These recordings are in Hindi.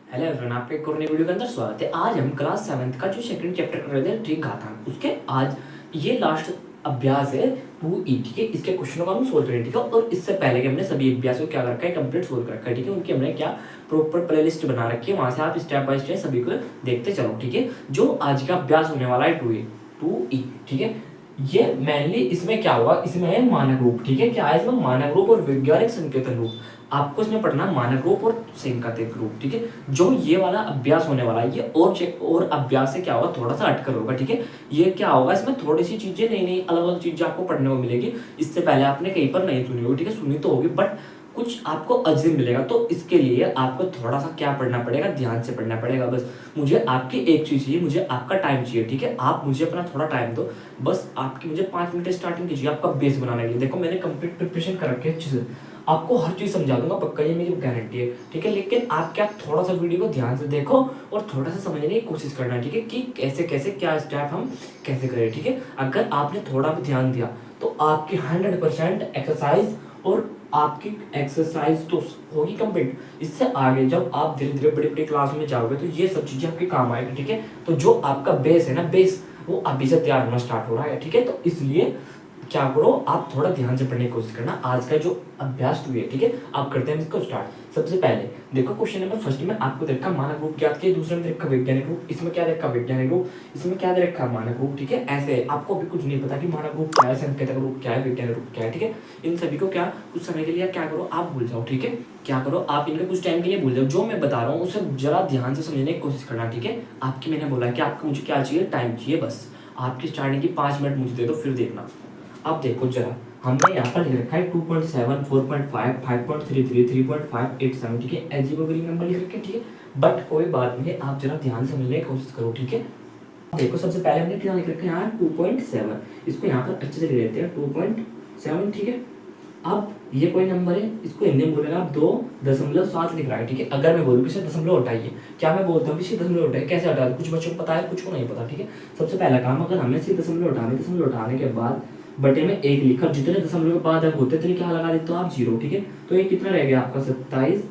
हेलो एवरीवन, आपके एक और नई वीडियो के अंदर स्वागत है। आज हम क्लास 7th का जो सेकंड चैप्टर कर रहे थे ठीक घातांक, उसके आज ये लास्ट अभ्यास है 2E। ठीक है, इसके क्वेश्चनों को हम सोल्व करें। ठीक है, और इससे पहले कि हमने सभी अभ्यास को क्या कर रखा है, कंप्लीट सोल्व कर रखा है। ठीक है, उनकी हमने क्या प्रॉपर प्लेलिस्ट बना रखी है, वहां से आप स्टेप बाय स्टेप सभी को देखते चलो। ठीक है, जो आज का अभ्यास होने वाला है 2E। ठीक है, ये मेनली इसमें क्या होगा, इसमें है मानक रूप। ठीक है, क्या है इसमें मानक रूप और वैज्ञानिक संकेतन रूप। आपको इसमें पढ़ना मानक रूप और संकेतक रूप। ठीक है, जो ये वाला अभ्यास होने वाला है ये और अभ्यास से क्या होगा, थोड़ा सा हटकर होगा। ठीक है, ये क्या होगा, इसमें थोड़ी सी चीजें नई नई अलग अलग चीजें आपको पढ़ने को मिलेगी। इससे पहले आपने कहीं पर नहीं सुनी होगी। ठीक है, सुनी तो होगी बट कुछ आपको अजीब मिलेगा। तो इसके लिए आपको थोड़ा सा क्या पढ़ना पड़ेगा, ध्यान से पढ़ना पड़ेगा। बस मुझे आपकी एक चीज चाहिए, मुझे आपका टाइम चाहिए। ठीक है, आप मुझे अपना थोड़ा टाइम दो, बस आपकी मुझे 5 मिनट स्टार्टिंग कीजिए आपका बेस बनाने के लिए। देखो मैंने कंप्लीट प्रिपरेशन कर रखी है अच्छे से, आपको हर चीज समझा दूंगा पक्का, ये मेरी गारंटी है। ठीक है, लेकिन आप क्या थोड़ा सा वीडियो को ध्यान से देखो और थोड़ा सा समझने की कोशिश करना। ठीक है, कि कैसे कैसे क्या स्टेप हम कैसे करें। ठीक है, अगर आपने थोड़ा भी ध्यान दिया तो आपकी 100% एक्सरसाइज और आपकी एक्सरसाइज तो होगी कंप्लीट। इससे आगे जब आप धीरे धीरे बड़ी बड़ी क्लास में जाओगे तो ये सब चीजें आपके काम आएगी। ठीक है, तो जो आपका बेस है ना, बेस वो अभी से तैयार होना स्टार्ट हो रहा है। ठीक है, तो इसलिए क्या करो, आप थोड़ा ध्यान से पढ़ने की कोशिश करना। आज का जो अभ्यास हुई है, ठीक है, आप करते हैं इसको स्टार्ट। सबसे पहले देखो क्वेश्चन नंबर फर्स्ट में आपको दे रखा मानक रूप क्या है, दूसरे में दे रखा वैज्ञानिक रूप, इसमें क्या दे रखा वैज्ञानिक रूप, इसमें क्या दे रखा मानक रूप। ठीक है, ऐसे आपको अभी कुछ नहीं पता कि मानक रूप क्या है, संकेतक रूप क्या है, वैज्ञानिक रूप क्या है। ठीक है, इन सभी को क्या कुछ समय के लिए क्या करो, आप भूल जाओ। ठीक है, क्या करो आप इनके कुछ टाइम के लिए भूल जाओ। जो मैं बता रहा हूँ उसे जरा ध्यान से समझने की कोशिश करना। ठीक है, आपकी मैंने बोला कि आपको मुझे क्या चाहिए, टाइम चाहिए। बस आपकी स्टार्टिंग की 5 मिनट मुझे दे दो, फिर देखना। अब देखो जरा, हमने यहाँ पर लिख रखा है 2.7, 4.5, 5.33, 3.587। ठीक है, एल्जेब्रिक नंबर लिख रखे। ठीक है, बट कोई बात नहीं, आप जरा ध्यान से समझने की कोशिश करो। ठीक है, देखो सबसे पहले हमने क्या लिख रखा है यहाँ 2.7, इसको यहाँ पर अच्छे से ले लेते हैं 2.7। ठीक है, अब ये कोई नंबर है, इसको हिंदी में बोलेगा आप 2.7 लिख रहा है। ठीक है, अगर मैं बोलूँ कि दशमलव हटाइए, क्या मैं बोलता हूँ कि दशमलव हटाइए, कैसे हटा, कुछ बच्चों को पता है कुछ को नहीं पता। ठीक है, सबसे पहला काम, अगर हमें सिर्फ दशमलव हटाने के बाद बटे में एक लिखा, जितने दशमलव के बाद होते थे क्या लगा देते हो आप, 0। ठीक है, तो ये कितना रह गया आपका 27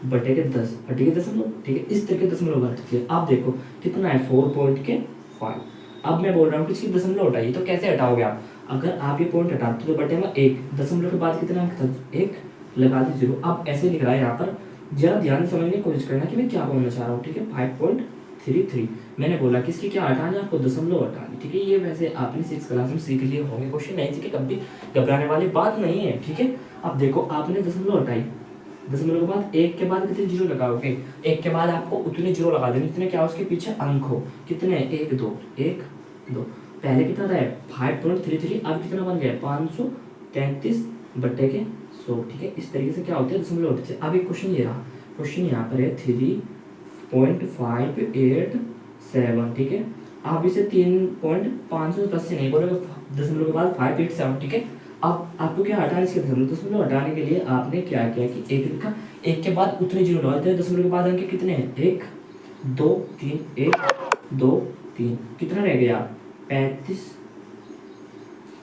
बटे के 10, हटिए दशमलव। ठीक है, इस तरह के दशमलव हटती आप देखो कितना है 4.5। अब मैं बोल रहा हूँ कि इसकी दशमलव हटाइए, तो कैसे हटाओगे आप, अगर आप ये पॉइंट हटाते तो बटे में एक, दशमलव के बाद कितना अंक था, एक, लगा दी 0। अब ऐसे लिख रहा है यहाँ पर, जरा ध्यान से समझने की कोशिश करना कि मैं क्या बोलना चाह रहा हूँ। ठीक है, 5.33 मैंने बोला कि इसकी क्या हटाना है, आपको दशमलव हटानी। ठीक है, ये वैसे आपने 6 क्लास में सीख लिए होंगे, क्वेश्चन नहीं सीखे, कभी घबराने वाली बात नहीं है। ठीक है, अब देखो आपने दशमलव हटाई, दशमलव के बाद एक के बाद कितने 0 लगाओगे, एक के बाद आपको उतने 0 लगा देने जितने क्या उसके पीछे अंक हो। कितने, 1 2 1 2, पहले कितना था 5.33, अब कितना बन गया 533 बटे के 100। ठीक है, इस तरीके से क्या होते हैं दशमलव होते हैं। अब एक क्वेश्चन ये रहा, क्वेश्चन यहाँ पर है 3.587। ठीक है, आप इसे 3.510 से नहीं बोलोगे, दशमलव के बाद 587। ठीक है, अब आपको क्या हटाना, इसके दशमलव हटाने के लिए आपने क्या किया कि एक लिखा, एक के बाद उतने 0 लगा देते हैं। दशमलव के बाद अंक कितने हैं, 1 2 3, 1 2 3, कितना रह गया 35,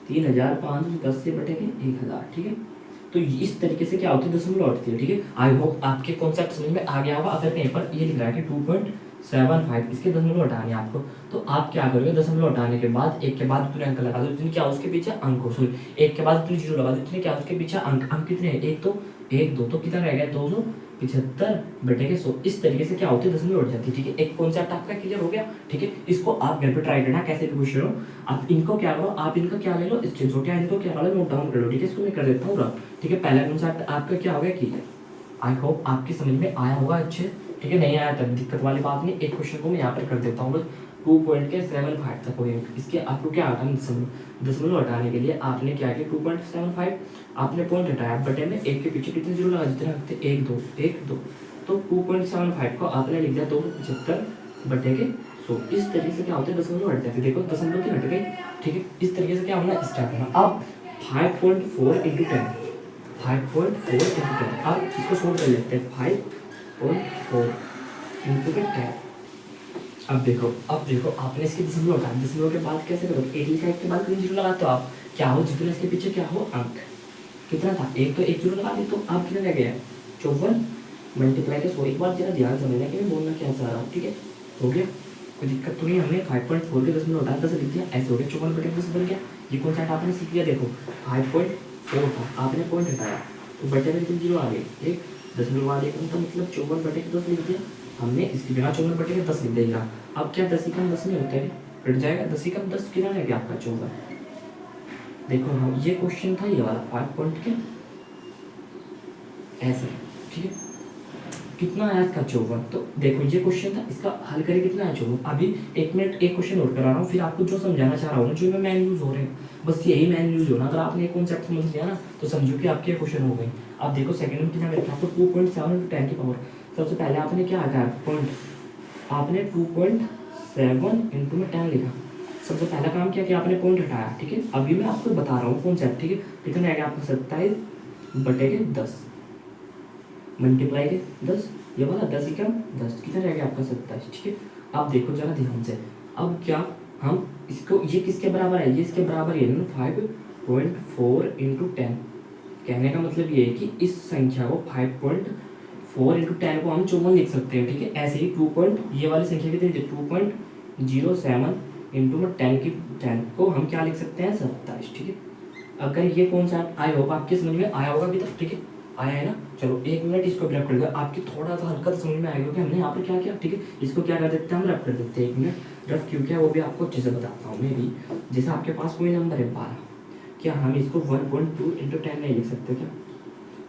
3510 से बटे के 1000। ठीक है, तो इस तरीके से क्या होती है दशमलव हटती है। ठीक है, आई होप आपके कॉन्सेप्ट समझ में आ गया होगा। अगर कहीं पर ये लिख रहा है कि 2.75 इसके दशमलव हटाने हैं आपको, तो आप क्या करोगे, दशमलव हटाने के बाद एक के बाद उतने अंक लगा दो जितने क्या उसके पीछे अंक हो, सॉरी एक के बाद उतने 0 लगा दो जितने क्या उसके पीछे अंक। अंक कितने हैं, एक दो, तो कितना रह गया 275 बटे के 100। इस तरीके से क्या होती है दशमलव हट जाती है। ठीक है, एक कॉन्सेप्ट आपका क्लियर हो गया। ठीक है, इसको आप घर पे ट्राई करना, कैसे भी पूछ रहे हो आप इनको क्या करो, आप इनका क्या ले लो स्क्रीनशॉट, या इनको क्या करो नोट डाउन कर लो। ठीक है, इसको मैं कर देता हूँ। ठीक है, पहला कॉन्सेप्ट आपका क्या हो गया क्लियर, आई होप आपकी समझ में आया होगा अच्छे। ठीक है, नहीं आया तब दिक्कत वाली बात नहीं, एक क्वेश्चन को मैं यहाँ पर कर देता हूँ बस 2.75 तक हो। इसके आपको क्या हटाना, दशमलव हटाने के लिए आपने क्या किया 2.75 आपने पॉइंट हटाया, बटे में एक के पीछे कितने 0 लगा, जितने रखते 1 2 1 2, तो 2.75 को आपने लिख दिया 275 बटे के 100। इस तरीके से क्या होता है दशमलव हट जाते, देखो दशमलव की हट गई। ठीक है, इस तरीके से क्या होना स्टार्ट होना। अब 5.4 इंटू 10, 5.4 इंटू 10, अब इसको सोल्व कर लेते हैं 5.4 इंटू 10। अब देखो आपने इसके दशमलव हटा, दशमलव के बाद कैसे करोगे, एक लिखा, एक के बाद 0 लगाते हो आप, क्या हो जितना इसके पीछे क्या हो अंक, कितना था एक, तो 1 0 लगा दी, तो आप कितना रह गया 54 मल्टीप्लाई के 100। एक बार जरा ध्यान समझना कि मैं बोलना क्या चाह रहा हूँ, ठीक है। हो गया, कोई दिक्कत तो नहीं। हमने 5.4 के 10 में उठा 10 लिख दिया, ऐसे हो गया 54/10 बन गया। ये कौन सा आपने सीख लिया, देखो 5.4 था, आपने पॉइंट हटाया तो बटे में बिल्कुल 0 आ गए, एक 10 में बाद एक का मतलब 54/10 लिख दिया हमने। इसकी जगह 54/10 लिख देगा। अब क्या 10 कम 10 में होता है, कट जाएगा। 10 कम 10 कितना रह गया आपका 54। देखो हाँ, ये क्वेश्चन था ये वाला 5 पॉइंट के ऐसे, ठीक है। कितना आया इसका 54। तो देखो ये क्वेश्चन था, इसका हल करें कितना है 54। अभी 1 मिनट एक क्वेश्चन और करा रहा हूँ, फिर आपको जो समझाना चाह रहा हूँ ना, जो मैं मैन यूज हो रहे हैं, बस यही मैन यूज होना। अगर आपने एक कॉन्सेप्ट समझ लिया ना तो समझो कि आपके क्वेश्चन हो गए। अब देखो सेकंड में कितना करके आपको 2.7 10 की पावर। सबसे पहले आपने क्या हटाया पॉइंट, आपने 2.7 इंटू में 10 लिखा। सबसे पहला काम किया कि आपने पॉइंट हटाया, ठीक है। अभी मैं आपको बता रहा हूँ कॉन्सेप्ट, ठीक है। कितना आएगा आपका 27/10 मल्टीप्लाई के 10, ये वाला 10 ही कम 10 कितना रहेगा आपका 27, ठीक है। अब देखो जरा ध्यान से, अब क्या हम इसको, ये किसके बराबर है, ये इसके बराबर है ना 5.4 इंटू 10। कहने का मतलब ये है कि इस संख्या को 5.4 इंटू 10 को हम 54 लिख सकते हैं, ठीक है। ऐसे ही ये वाली संख्या कितनी थी 2.07 इंटू में 10 की 10 को हम क्या लिख सकते हैं 27, ठीक है। अगर ये कॉन्सेप्ट आई होप आपके समझ में आया होगा अभी तक, ठीक है, आया है ना। चलो 1 मिनट इसको रख कर दो, आपकी थोड़ा सा हल्का समझ में आएगा कि हमने यहाँ पर क्या किया, ठीक है। इसको क्या कर देते हैं हम, रफ कर देते हैं। 1 मिनट रफ क्यों किया वो भी आपको अच्छे से बताता हूँ मैं भी। जैसे आपके पास कोई नंबर है 12, क्या हम इसको 1.2 इंटू 10 नहीं लिख सकते क्या।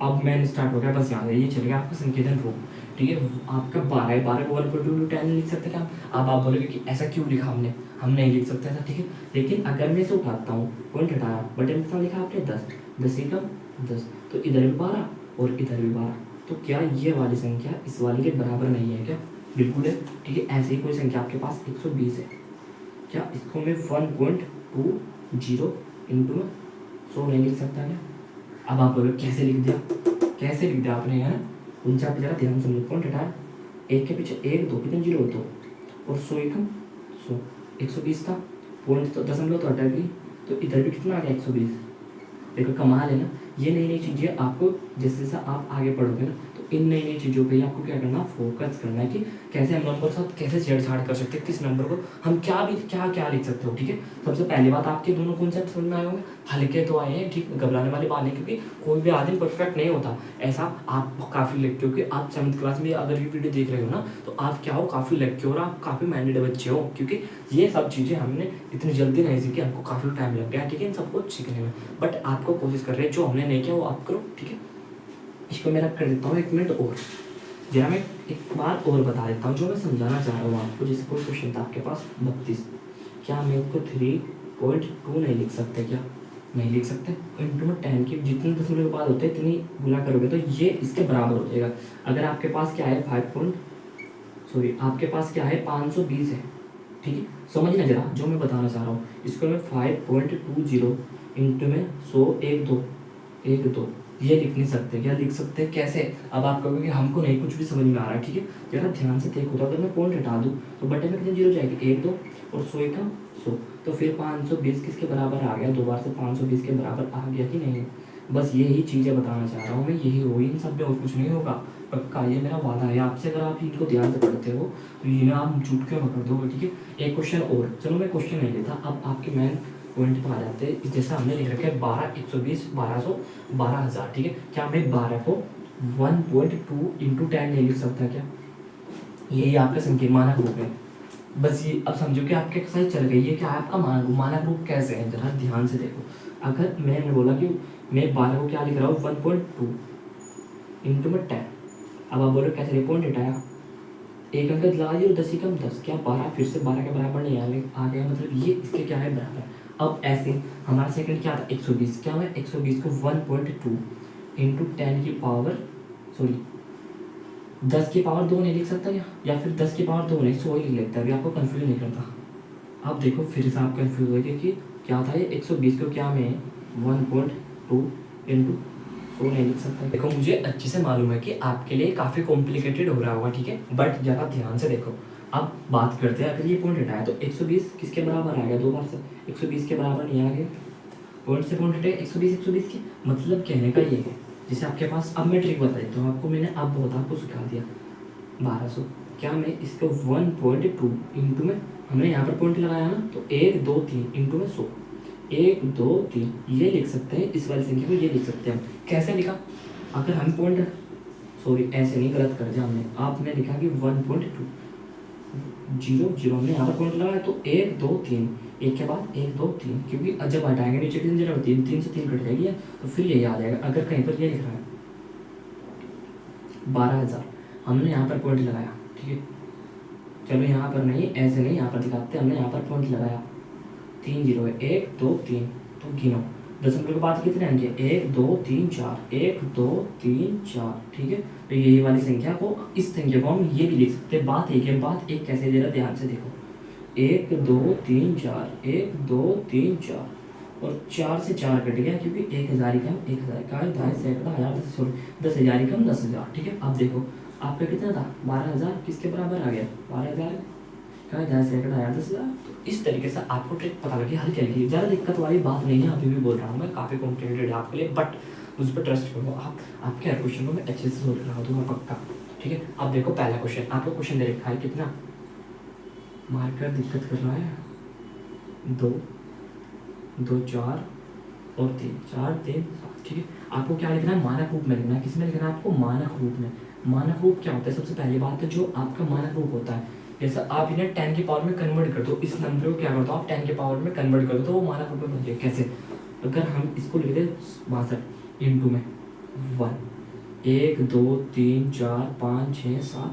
अब मैंने स्टार्ट हो गया, बस यहाँ से ये चल गया आपका संकेतन रूप, ठीक है। आपका 12 है, 12 को 1.2 इंटू 10 नहीं लिख सकते क्या। अब आप बोलोगे कि ऐसा क्यों लिखा हमने, हम नहीं लिख सकते ऐसा, ठीक है। लेकिन अगर मैं इसे उठाता हूँ, पॉइंट हटाया, बटे में कितना लिखा आपने 10, 10 ही कम 10, तो इधर भी 12 और इधर भी 12। तो क्या ये वाली संख्या इस वाली के बराबर नहीं है क्या, बिल्कुल है, ठीक है। ऐसे ही कोई संख्या आपके पास 120 है, क्या इसको मैं 1.20 इंटू 100 नहीं लिख सकता क्या। अब आप बोलो कैसे लिख दिया, कैसे लिख दिया आपने, है ना। उनसे आप जरा ध्यान समझो, पॉइंट हटाया, एक के पीछे 1 2 कितने 0 2 और 100 एकम 100, 120 था, पॉइंट तो दशमलव तो हटा गई, तो इधर भी कितना आ गया 120। देखो कमाल है ना। ये नई नई चीज़ें आपको जैसे जैसे आप आगे पढ़ोगे ना, तो इन नई नई चीज़ों पे आपको क्या करना, फोकस करना है कि कैसे हम नंबर के साथ कैसे छेड़छाड़ कर सकते हैं, किस नंबर को हम क्या भी क्या क्या लिख सकते हो, ठीक है। सबसे पहली बात आपके दोनों कॉन्सेप्ट समझ में आए होंगे, हल्के तो आए हैं, ठीक, घबराने वाली बात नहीं, क्योंकि कोई भी आदमी परफेक्ट नहीं होता। ऐसा आप काफ़ी लग, क्योंकि आप 7th क्लास में अगर ये वीडियो देख रहे हो ना, तो आप क्या हो, काफ़ी लग के और आप काफ़ी माइंडेड बच्चे हो, क्योंकि ये सब चीज़ें हमने इतनी जल्दी नहीं सीखी, हमको काफ़ी टाइम लग गया, ठीक है, इन सबको सीखने में। बट आपको कोशिश कर रहे हैं, जो हमने नहीं किया वो आप करो, ठीक है। इसको मैं रख कर देता हूँ 1 मिनट और, जरा मैं एक बार और बता देता हूँ जो मैं समझाना चाह रहा हूँ आपको। जैसे कोई क्वेश्चन था आपके पास 32, क्या मैं उसको 3.2 नहीं लिख सकते, क्या नहीं लिख सकते। इंटू में 10 की जितने दशमलव के बाद होते हैं इतनी गुना करोगे तो ये इसके बराबर हो जाएगा। अगर आपके पास क्या है आपके पास क्या है 520 है, ठीक है। समझना जरा जो मैं बताना चाह रहा हूँ। इसको मैं 5.20 इंटू में 100 1 2 ये लिख नहीं सकते, क्या लिख सकते कैसे। अब आप कहोगे कि हमको नहीं कुछ भी समझ में आ रहा है, ठीक है। जरा ध्यान से देखो, तो अगर मैं पॉइंट हटा दूँ तो बटे में कितने 0 जाएगी 1 2 और 100 1 100, तो फिर 520 किसके बराबर आ गया, दो बार से 520 के बराबर आ गया कि नहीं। बस यही चीज़ें बताना चाह रहा हूँ मैं, यही हो, इन सब में और कुछ नहीं होगा, पक्का, ये मेरा वादा है आपसे। अगर आप इनको ध्यान से पढ़ते हो तो ये ना आप चुटकियों में कर दोगे, ठीक है। एक क्वेश्चन और, चलो मैं क्वेश्चन नहीं लेता, अब आपके मैन पॉइंट पर आ जाते हैं। जैसा हमने लिख रखा है 12 120 1200 12000, ठीक है। क्या मैं 12 को 1.2 इंटू 10 नहीं लिख सकता क्या, यही आपका संकेत मानक रूप है। बस ये अब समझो कि आपके एक्सरसाइज चल गई है, क्या है आपका मानक रूप कैसे है, जरा ध्यान से देखो। अगर मैंने बोला कि मैं 12 को क्या लिख रहा हूँ 1.2 इंटू में 10, अब आप बोलो कैसे, पॉइंट हटाया, एक अंक लगा दिया और 10 ही कम 10, क्या 12 फिर से 12 के बराबर नहीं आ गया, मतलब ये इसके क्या है बराबर। अब ऐसे हमारा सेकंड क्या था 120, क्या मैं 120 को 1.2 इंटू 10 की पावर 10 की पावर 2 नहीं लिख सकता क्या, या फिर 10 की पावर 2 नहीं 100 ही लिख लेता है, अभी आपको कन्फ्यूज नहीं करता। अब देखो फिर से आप कन्फ्यूज हो गए कि क्या था ये 120 को क्या मैं 1.2 इंटू 100 नहीं लिख सकता। देखो मुझे अच्छे से मालूम है कि आपके लिए काफ़ी कॉम्प्लिकेटेड हो रहा होगा, ठीक है, बट ज़्यादा ध्यान से देखो। अब बात करते हैं, अगर ये पॉइंट हटाया तो 120 किसके बराबर आ गया, दो बार से 120 के बराबर नहीं आ गया, पॉइंट से पॉइंट हटे 120 120 के, मतलब कहने का ये है जैसे आपके पास, अब मैं ट्रिक बता देता हूँ आपको, मैंने अब बहुत आपको सिखा दिया 1200। क्या मैं इसको 1.2 इंटू में, हमने यहाँ पर पॉइंट लगाया ना, तो 1 2 3 इंटू में 100, 1 2 3 ये लिख सकते हैं, इस वाली संख्या को ये लिख सकते हैं हम। कैसे लिखा, अगर हम पॉइंट, सॉरी ऐसे नहीं, गलत कर दिया हमने, आपने लिखा कि 1.2 0 0, हमने यहाँ पर पॉइंट लगाया तो 1 2 3, एक के बाद 1 2 3, क्योंकि जब हटाएंगे नीचे की जगह 3 से 3 कट जाएगी तो फिर यही आ जाएगा। अगर कहीं पर ये लिख रहा है 12,000, हमने यहाँ पर पॉइंट लगाया, ठीक है, चलो यहाँ पर नहीं, ऐसे नहीं, यहाँ पर दिखाते, हमने यहाँ पर पॉइंट लगाया, 3 0 है, 1 2 3, तो गिनो दशमलव के बाद कितने आएंगे, 1 2 3 4, 1 2 3 4, ठीक है। तो यही वाली संख्या को, इस संख्या को हम ये भी लिख सकते हैं। बात एक है, बात एक कैसे दे रहा, ध्यान से देखो, 1 2 3 4, 1 2 3 4, और 4 से 4 कट गया, क्योंकि 1000 ही कम 1000 का, 2.5 सैकड़ा, 10,000 ही कम 10,000, ठीक है। अब देखो आपका कितना था, 12,000, किसके बराबर आ गया, 12,000 का 2.5 सैकड़ा आया 10,000। तो इस तरीके से आपको ट्रिक पता लगी, हल चलेगी, ज़्यादा दिक्कत वाली बात नहीं है, अभी भी बोल रहा हूँ मैं, काफ़ी कॉम्प्लिकेटेड है आपके लिए, बट उस पर ट्रस्ट करो आप, आपके हर क्वेश्चन को मैं अच्छे से सोल्व करा दूँगा पक्का, ठीक है। अब देखो पहला क्वेश्चन, आपको क्वेश्चन दे रखा है कितना, मार्कर दिक्कत कर रहा है, 2 2 4 और 3 4 3 7, ठीक है। आपको क्या लिखना है, मानक रूप में लिखना है। किसमें लिखना है आपको, मानक रूप में। मानक रूप क्या होता है, सबसे पहली बात है जो आपका मानक रूप होता है, जैसे आप इन्हें 10 की पावर में कन्वर्ट कर दो, इस नंबर को क्या करते हो आप 10 की पावर में कन्वर्ट कर दो, तो वो मानक रूप में बन जाए। कैसे, अगर हम इसको लिख दें 62 इंटू में 1, 1 2 3 4 5 6 7,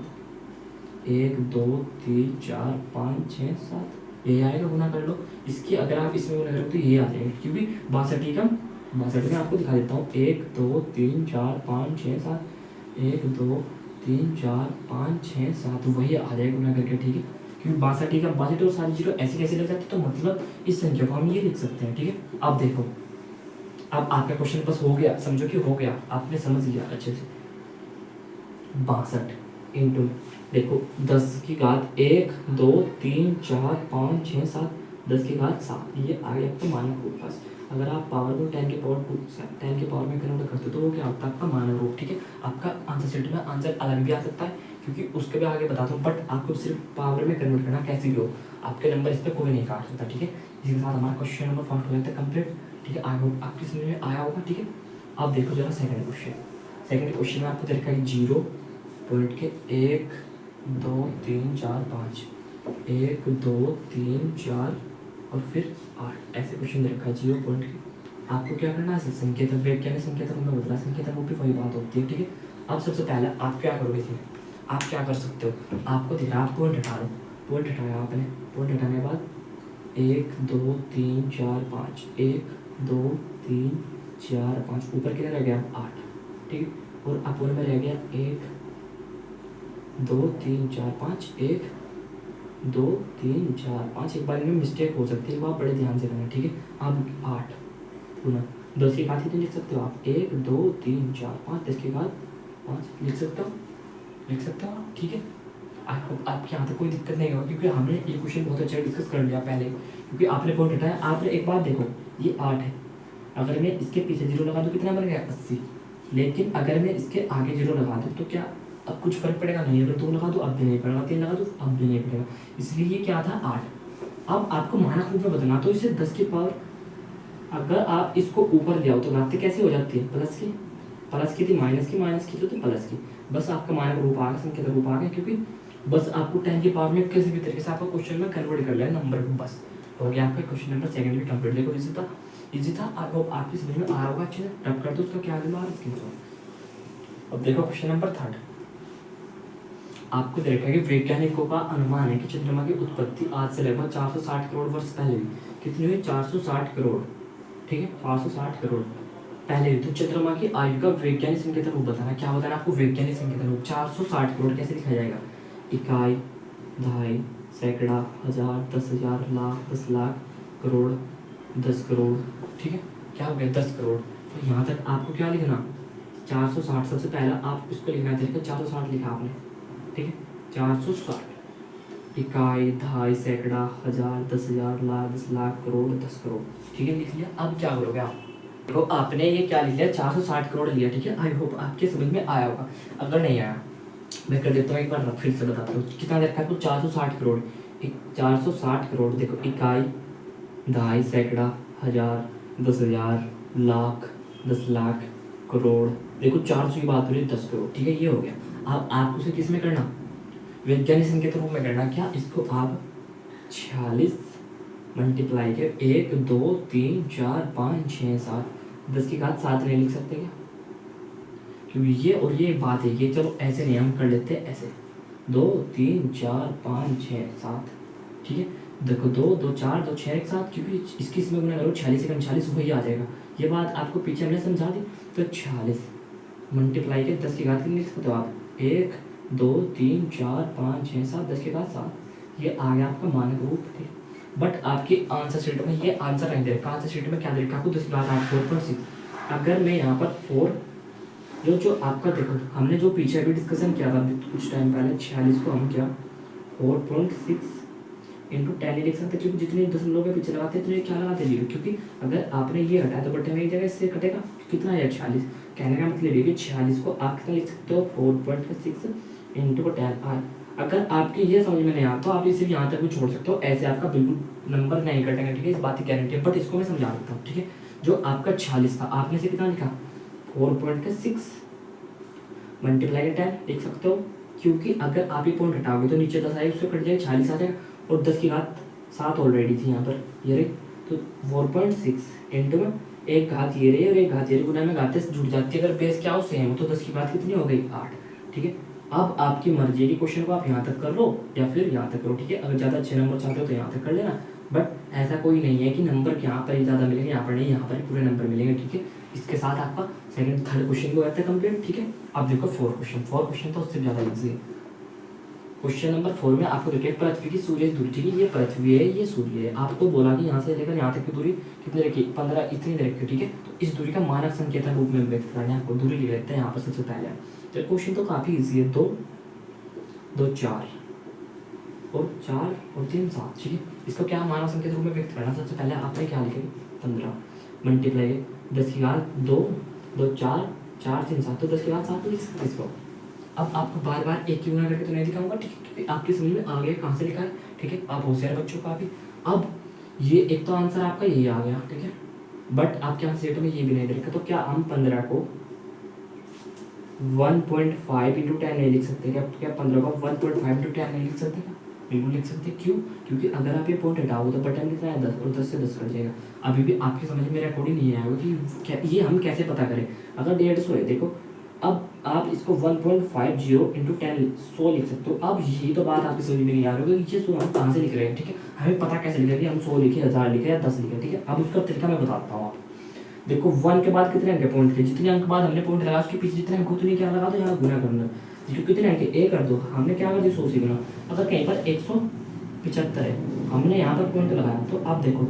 1 2 3 4 5 6 7, ये आएगा, गुना कर लो। इसकी अगर आप इसमें गुना करो तो ये आ जाएगा, क्योंकि 62 का 62 में आपको दिखा देता हूँ, 1 2 3 4 5 6 7, 1 2 3 4 5 6 7, वही आ जाएगा गुना करके, ठीक है। क्योंकि 62 का 62 और सारी जीरो ऐसे कैसे लग जाते, तो मतलब इस संख्या को हम ये लिख सकते हैं, ठीक है। अब देखो, अब आपका क्वेश्चन बस हो गया, समझो कि हो गया, आपने समझ लिया अच्छे से। 62 इंटू, देखो 10 की घात 1 2 3 4 5 6 7, 10 की घात 7, ये आ गया आपका मानक रूप। बस अगर आप पावर को 10 की पावर 10 की पावर में कन्वर्ट करते हो तो वो क्या होता है आपका मानक रूप, ठीक है। आपका आंसर सेट में आंसर अलग भी आ सकता है, क्योंकि उसके भी आगे बताता हूँ, बट आपको सिर्फ पावर में कन्वर्ट करना, कैसे भी हो आपके नंबर इस पर कोई नहीं काट सकता, ठीक है। इसी के साथ हमारा क्वेश्चन नंबर फर्स्ट हो जाता है कंप्लीट, ठीक है। आई होप आपकी समझ में आया होगा, ठीक है। अब देखो जरा सेकंड क्वेश्चन। सेकंड क्वेश्चन में आपको दे रखा है 0 पॉइंट के 1 2 3 4 5, 1 2 3 4 और फिर 8, ऐसे क्वेश्चन दे रखा है 0 पॉइंट के। आपको क्या करना है, संकेतक व्याख्या में संकेतक में बदला, संकेतक वो भी वही बात होती है, ठीक है। अब सबसे पहले आप क्या करोगे इसमें, आप क्या कर सकते हो, आपको दिख रहा है, आप पॉइंट हटा लो, पॉइंट हटाया आपने, पॉइंट हटाने के बाद 1 2 3 4 5, 1 2 3 4 5, ऊपर कितना रह गया 8, ठीक है। और अपोन में रह गया 1 2 3 4 5, 1 2 3 4 5, एक बार में मिस्टेक हो सकती है, वो आप बड़े ध्यान से करना, ठीक है। अब 8 पुनः 10 की घात कितनी लिख सकते हो आप, 1 2 3 4 5, 10 की घात 5 लिख सकते हो, लिख सकते हो आप, ठीक है। आपके यहाँ तक कोई दिक्कत नहीं होगा, क्योंकि हमने ये क्वेश्चन बहुत अच्छा डिस्कस कर लिया पहले, क्योंकि आपने पॉइंट हटाया। आपने एक बात देखो, ये 8 है, अगर मैं इसके पीछे 0 लगा दूँ कितना बन गया 80, लेकिन अगर मैं इसके आगे 0 लगा दूँ तो क्या अब कुछ फर्क पड़ेगा नहीं, अगर 2 लगा दो अब भी नहीं पड़ेगा, 3 लगा दो अब भी नहीं पड़ेगा, इसलिए ये क्या था 8। अब आपको मानक रूप में बदलना, तो इसे 10 की पावर, अगर आप इसको ऊपर ले आओ तो घातें कैसे हो जाती है, प्लस की थी माइनस की तो प्लस की, बस आपका मानक रूप आ गया, संकेतक रूप आ गया, क्योंकि बस आपको 10 की पावर में किसी भी तरीके से आपका क्वेश्चन में कन्वर्ट कर लिया नंबर को, बस हो गया आपका क्वेश्चन नंबर सेकंड भी कंप्लीट। देखो इजी था, आई होप आपकी समझ में आ रहा होगा अच्छे से। टप कर दो उसका क्या दिमाग स्क्रीनशॉट। अब देखो क्वेश्चन नंबर थर्ड, आपको देखा कि वैज्ञानिकों का अनुमान है कि चंद्रमा की उत्पत्ति आज से लगभग 460 करोड़ वर्ष पहले हुई। कितनी हुई, 460 करोड़, ठीक है, 460 करोड़ पहले हुई। तो चंद्रमा की आयु का वैज्ञानिक संकेतक रूप बताना, क्या बताना आपको, वैज्ञानिक संकेतक रूप। 460 करोड़ कैसे लिखा जाएगा, इकाई, दहाई, सैकड़ा, हजार, 10,000, लाख, 10 लाख, करोड़, 10 करोड़, ठीक है। क्या हो गया 10 करोड़। तो यहाँ तक आपको क्या लिखना, 460, सबसे पहला आप इसको लिखना चाहिए, 460 लिखा आपने, ठीक है। 460 इकाई, दहाई, सैकड़ा, हजार, 10,000, लाख, 10 लाख, करोड़, 10 करोड़, ठीक है, लिख लिया। अब क्या करोगे आप, देखो आपने ये क्या लिया, 460 करोड़ लिया, ठीक है। आई होप आपके समझ में आया होगा। अगर नहीं आया मैं कर देता हूँ एक बार फिर से बताता हूँ कितना दे रखा है आपको, 460 करोड़। 460 करोड़ देखो, इकाई, दहाई, सैकड़ा, हजार, 10,000, लाख, 10 लाख, करोड़। देखो 400 की बात हो रही है, 10 करोड़, ठीक है। ये हो गया। अब आपको उसे किस में करना, वैज्ञानिक संख्या के रूप में करना। क्या, इसको आप 46 मल्टीप्लाई के 1 2 3 4 5 6 7, 10 की घात 7 नहीं लिख सकते क्या, क्योंकि ये और ये बात है। ये चलो ऐसे नहीं, हम कर लेते हैं ऐसे, 2 3 4 5 6 7, ठीक है। देखो 2 2 4 2 6 एक साथ, क्योंकि इसकी इसमें गुना करो 46 से 46 वही आ जाएगा। ये बात आपको पीछे हमने समझा दी। तो 46 मल्टीप्लाई के 10 की घात कितनी लिख सकते हो आप, 1 2 3 4 5 6 7, 10 की घात 7। ये आ गया आपका मानक रूप, ठीक। बट आपके आंसर शीट में ये आंसर नहीं दे रखा। आंसर शीट में क्या दे रखा आपको, 10 की घात 8, 4.6। अगर मैं यहाँ पर 4, जो आपका देखो हमने जो पीछे अभी डिस्कशन किया था अभी कुछ टाइम पहले, 46 को हम क्या 4.6 इंटू 10 ही लिख सकते, क्योंकि जितने दशमलव के पीछे लगाते हैं इतने क्या लगाते हैं, क्योंकि अगर आपने ये हटाया तो बटे में एक जगह इससे कटेगा, कितना है 46। कहने का मतलब ये कि 46 को आप कितना लिख सकते हो, 4.6 इंटू 10। अगर आपकी ये समझ में नहीं आता तो आप इसे यहाँ तक भी छोड़ सकते हो, ऐसे आपका बिल्कुल नंबर नहीं कटेंगे, ठीक है। इस बात की गारंटी है, बट इसको मैं समझा देता हूँ, ठीक है। जो आपका 46 था आपने से कितना लिखा, 4.6 मल्टीप्लाई 10 लिख सकते हो, क्योंकि अगर आप ये पॉइंट हटाओगे तो नीचे 10 आएगा, उससे कट जाएगा 46 आ जाएगा, और 10 की घात 7 ऑलरेडी थी यहाँ पर, ये रही। तो 4.6 इंटू में एक घात ये रही और एक घात ये रही, गुना में घातें जुड़ जाती है। अगर बेस क्या हो सेम हो तो 10 की घात कितनी हो गई, 8, ठीक है। अब आपकी मर्जी की क्वेश्चन को आप यहाँ तक कर लो या फिर यहाँ तक करो, ठीक है। अगर ज़्यादा अच्छे नंबर चाहते हो तो यहाँ तक कर लेना, बट ऐसा कोई नहीं है कि नंबर यहाँ पर ही ज़्यादा मिलेंगे, यहाँ पर नहीं, यहाँ पर ही पूरे नंबर मिलेंगे, ठीक है। इसके साथ आपका सेकंड थर्ड क्वेश्चन को करते हैं कंप्लीट, ठीक है। अब देखो 4 क्वेश्चन तो उससे ज़्यादा ईजी है। क्वेश्चन नंबर 4 में आपको देखिए पृथ्वी की सूर्य की दूरी, ठीक है। ये पृथ्वी है, ये सूर्य है। आपको बोला कि यहाँ से लेकर यहाँ तक की दूरी कितनी रखी, 15 इतनी रखी, ठीक है। तो इस दूरी का मानक संकेतन रूप में व्यक्त करना है आपको। दूरी लिख लेते हैं यहाँ पर सबसे पहले। तो क्वेश्चन तो काफ़ी ईजी है, 2 2 4 और 4 और 3 7, ठीक है। इसको क्या मानव संकेत रूप में व्यक्त करना, सबसे पहले आपने क्या लिखे, 15 मल्टीप्लाई 10 की घात 2 2 4 4 3 7, तो 10 की घात 7 लिख सकते इसको। अब आपको बार बार एक ही गुना करके तो नहीं दिखाऊंगा, ठीक है, क्योंकि आपकी समझ में आ गया कहाँ से लिखा है, ठीक है। आप होशियार बच्चों का भी। अब ये एक तो आंसर आपका यही आ गया, ठीक है, बट आपके आंसर में ये भी नहीं दे रखा। तो क्या हम 15 को 1.5 इंटू 10 नहीं लिख सकते क्या, 15 को 1.5 इंटू 10 नहीं लिख सकते क्या, बिल्कुल लिख सकते। क्यों, क्योंकि अगर आप ये पॉइंट हटाओगे तो बटन कितना है 10, और 10 से 10 कट जाएगा। अभी भी आपकी समझ में अकॉर्डिंग नहीं आएगा कि ये हम कैसे पता करें। अगर 150 है, देखो अब आप इसको 1.50 इंटू 10 100 लिख सकते हो। अब यही तो बात आपकी समझ में नहीं आ रही होगी कि ये 100 हम कहाँ से लिख रहे हैं, ठीक है। हमें पता कैसे लिखे कि हम 100 लिखे, 1000 लिखे या 10 लिखे, ठीक है। अब उसका तरीका मैं बताता हूँ। आप देखो 1 के बाद कितने अंक पॉइंट थे, जितने अंक बाद हमने पॉइंट लगा उसके पीछे जितने अंक उतने क्या लगा दो, यहाँ गुना करना। जो कितने अंक ए कर दो, हमने क्या कर दिया 100 से गुना। अगर कहीं पर 175 है, हमने यहाँ पर पॉइंट लगाया, तो आप देखो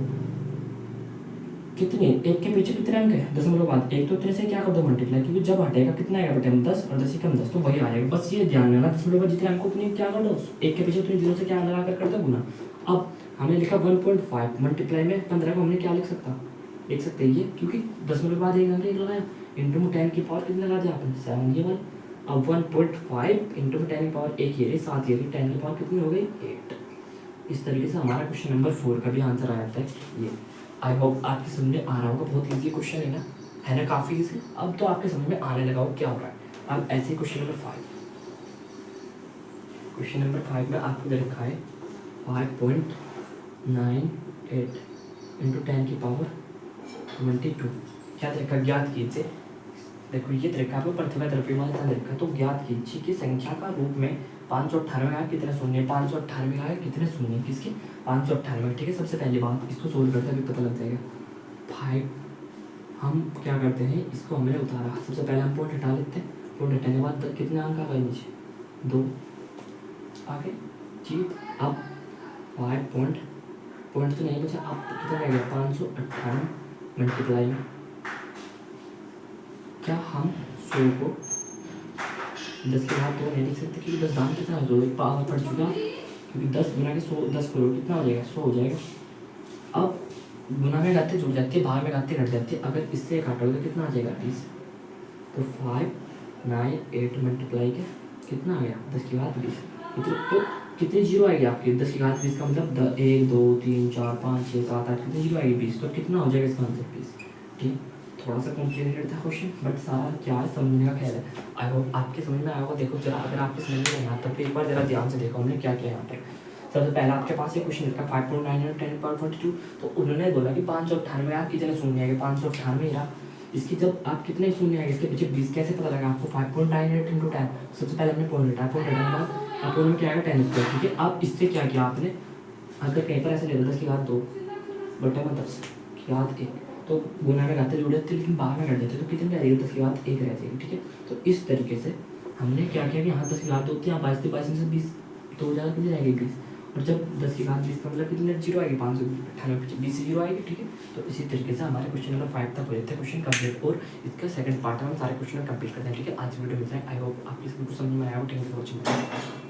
कितने, एक के पीछे कितने अंक है, दशमलव बाद एक, तो इतने से क्या कर दो मल्टीप्लाई, क्योंकि जब हटेगा कितना आएगा बेटे 10, और 10 कम 10, तो वही आएगा। बस ये ध्यान रखना, दशमलव बाद जितने अंक उतने क्या कर दो, एक के पीछे उतने जीरो से क्या लगा कर दो गुना। अब हमने लिखा 1.5 मल्टीप्लाई में 15 को हमने क्या लिख सकते हैं ये, क्योंकि दशमलव बाद एक अंक एक लगाया, इंटू में 10 की पावर कितनी लगा दिया आपने 7, ये वाला। अब 1.5 इंटू में 10 की पावर 1 ये रही, 7 ये रही, 10 की पावर कितनी हो गई 8। इस तरीके से हमारा क्वेश्चन नंबर 4 का भी आंसर आया था ये। आई होप आपकी समझ में आ रहा होगा, बहुत ईजी क्वेश्चन है ना, काफ़ी ईजी। अब तो आपके समझ में आने लगा हो क्या हो रहा है। अब ऐसे क्वेश्चन नंबर 5 में आपको दे रखा है 5.98 इंटू 10 की पावर 22। क्या देखा, ज्ञात कीजिए। देखो ये देखा आपको पृथ्वी द्रव्यमान था देखा, तो ज्ञात कीजिए कि संख्या का रूप में 598 आया कितने शून्य, 598 आया कितने शून्य, किसके 598, ठीक है। सबसे पहली बात इसको सोल्व करते हैं, अभी पता लग जाएगा। 5 हम क्या करते हैं, इसको हमने उतारा, सबसे पहले हम पॉइंट हटा लेते हैं, पॉइंट हटाने के बाद कितने अंक आ गए नीचे 2 आगे, ठीक। अब 5 पॉइंट तो नहीं बचा, अब कितना रह गया 598 मल्टीप्लाई में क्या हम 100 को 10 के बाद तो नहीं लिख सकते, क्योंकि 10 दाम कितना हो, एक पावर पड़ चुका, क्योंकि 10 गुना के 100 10 करोड़ कितना हो जाएगा 100 हो जाएगा। अब गुना में घाते जुड़ जाती है, भाग में घाते घट जाती है। अगर इससे काटोगे तो कितना आ जाएगा 20। तो 5 9 8 मल्टीप्लाई के कितना आ गया 10 की घात 20। तो कितनी जीरो आएगी आपकी 10 की घात 20 का मतलब 1 2 3 4 5 6 7 8 कितनी जीरो आएगी 20। तो कितना हो जाएगा इसका आंसर 20। ठीक, थोड़ा सा कॉम्प्लिकेटेड था क्वेश्चन, बट सारा क्या है समझने का ख्याल है। आई होप आपके समझ में आया होगा। देखो जरा, अगर आपके समझ में नहीं आता तो एक बार जरा ध्यान से देखो हमने क्या किया यहाँ पर। सबसे पहला आपके पास ये क्वेश्चन लिखा 5.9 और 10 तो उन्होंने बोला कि 598 आप कितने शून्य आएंगे 598 रहा। इसकी जब आप कितने शून्य आएंगे इसके पीछे 20 कैसे पता लगा आपको 5.98 इंटू 10। सबसे पहले हमने पॉइंट हटाया, पॉइंट हटाने के बाद आप में क्या आएगा 10 स्क्वायर। ठीक है, अब इससे क्या किया आपने, अगर कहीं पर ऐसे ले लो 10 की घात 2 बटा में 10 की घात 1 तो गुना में घाते जुड़ जाते लेकिन बाहर में घट जाते तो कितनी रह जाएगी 10 की घात 1 रह जाएगी। ठीक है, तो इस तरीके से हमने क्या किया कि यहाँ 10 की घात 2 थी, यहाँ 22 में से 20 तो हो जाएगा कितनी रहेगी 20। और जब 10 की घात 20 का मतलब कितनी जीरो आएगी 598 20 से जीरो आएगी। ठीक है, तो इसी तरीके से हमारे क्वेश्चन नंबर 5 तक हो जाते हैं क्वेश्चन कंप्लीट। और इसका सेकंड पार्ट में हम सारे क्वेश्चन कंप्लीट करते हैं। ठीक है, आज वीडियो मिलता है। आई होप आपकी सबको समझ में आया हो। Thank you for watching.